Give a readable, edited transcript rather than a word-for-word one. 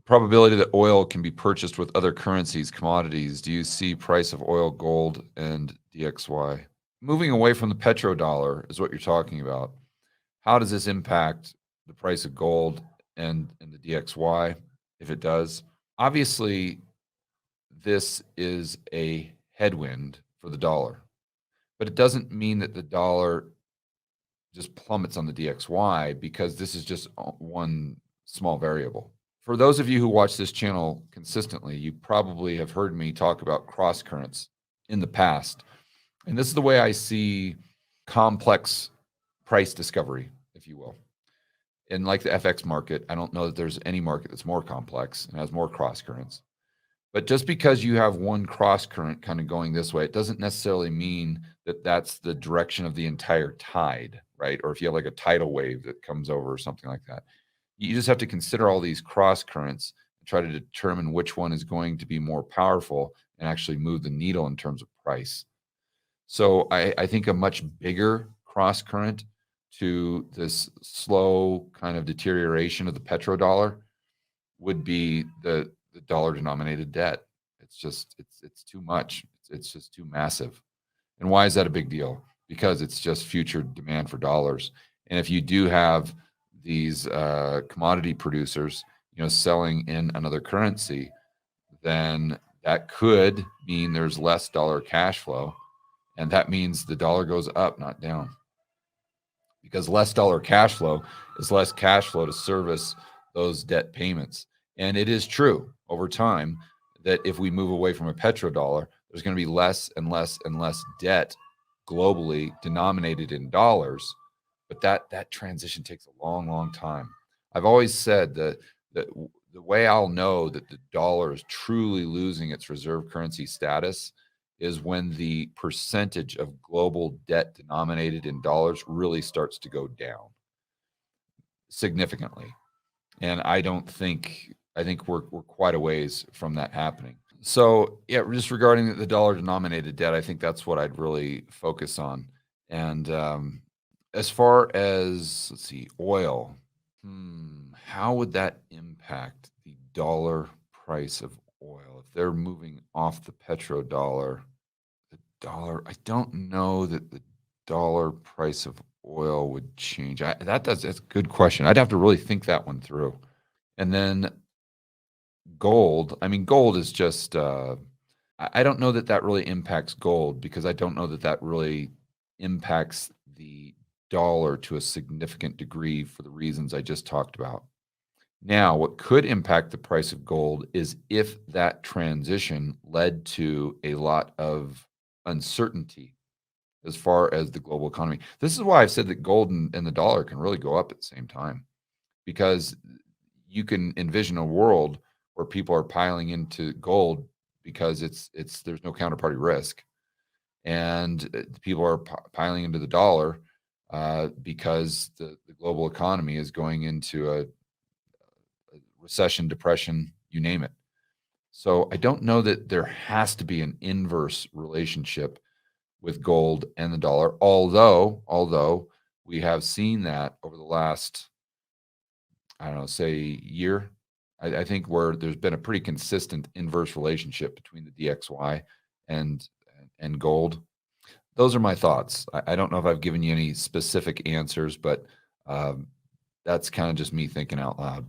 probability that oil can be purchased with other currencies, commodities. Do you see price of oil, gold, and DXY? Moving away from the petrodollar is what you're talking about. How does this impact the price of gold and the DXY, if it does? Obviously, this is a headwind for the dollar, but it doesn't mean that the dollar just plummets on the DXY, because this is just one small variable. For those of you who watch this channel consistently, you probably have heard me talk about cross currents in the past. And this is the way I see complex price discovery, if you will. And like the FX market, I don't know that there's any market that's more complex and has more cross currents. But just because you have one cross current kind of going this way, it doesn't necessarily mean that that's the direction of the entire tide, right? Or if you have like a tidal wave that comes over or something like that. You just have to consider all these cross currents and try to determine which one is going to be more powerful and actually move the needle in terms of price. So I think a much bigger cross current to this slow kind of deterioration of the petrodollar would be the dollar denominated debt. It's just it's too much. It's just too massive. And why is that a big deal? Because it's just future demand for dollars. And if you do have these commodity producers, selling in another currency, then that could mean there's less dollar cash flow, and that means the dollar goes up, not down. Because less dollar cash flow is less cash flow to service those debt payments. And it is true over time that if we move away from a petrodollar, there's going to be less and less and less debt globally denominated in dollars. But that transition takes a long, long time. I've always said that the way I'll know that the dollar is truly losing its reserve currency status is when the percentage of global debt denominated in dollars really starts to go down significantly. And I think we're quite a ways from that happening. So yeah, just regarding the dollar denominated debt, I think that's what I'd really focus on. And as far as, let's see, oil, how would that impact the dollar price of oil if they're moving off the petrodollar? The dollar, I don't know that the dollar price of oil would change. That's a good question. I'd have to really think that one through. And then gold, I mean, gold is just, I don't know that that really impacts gold, because I don't know that that really impacts the dollar to a significant degree for the reasons I just talked about. Now, what could impact the price of gold is if that transition led to a lot of uncertainty as far as the global economy. This is why I've said that gold and the dollar can really go up at the same time, because you can envision a world where people are piling into gold because there's no counterparty risk, and people are piling into the dollar because the global economy is going into a recession, depression, you name it. So I don't know that there has to be an inverse relationship with gold and the dollar, although we have seen that over the last, I don't know, say year. I think where there's been a pretty consistent inverse relationship between the DXY and gold. Those are my thoughts. I don't know if I've given you any specific answers, but that's kind of just me thinking out loud.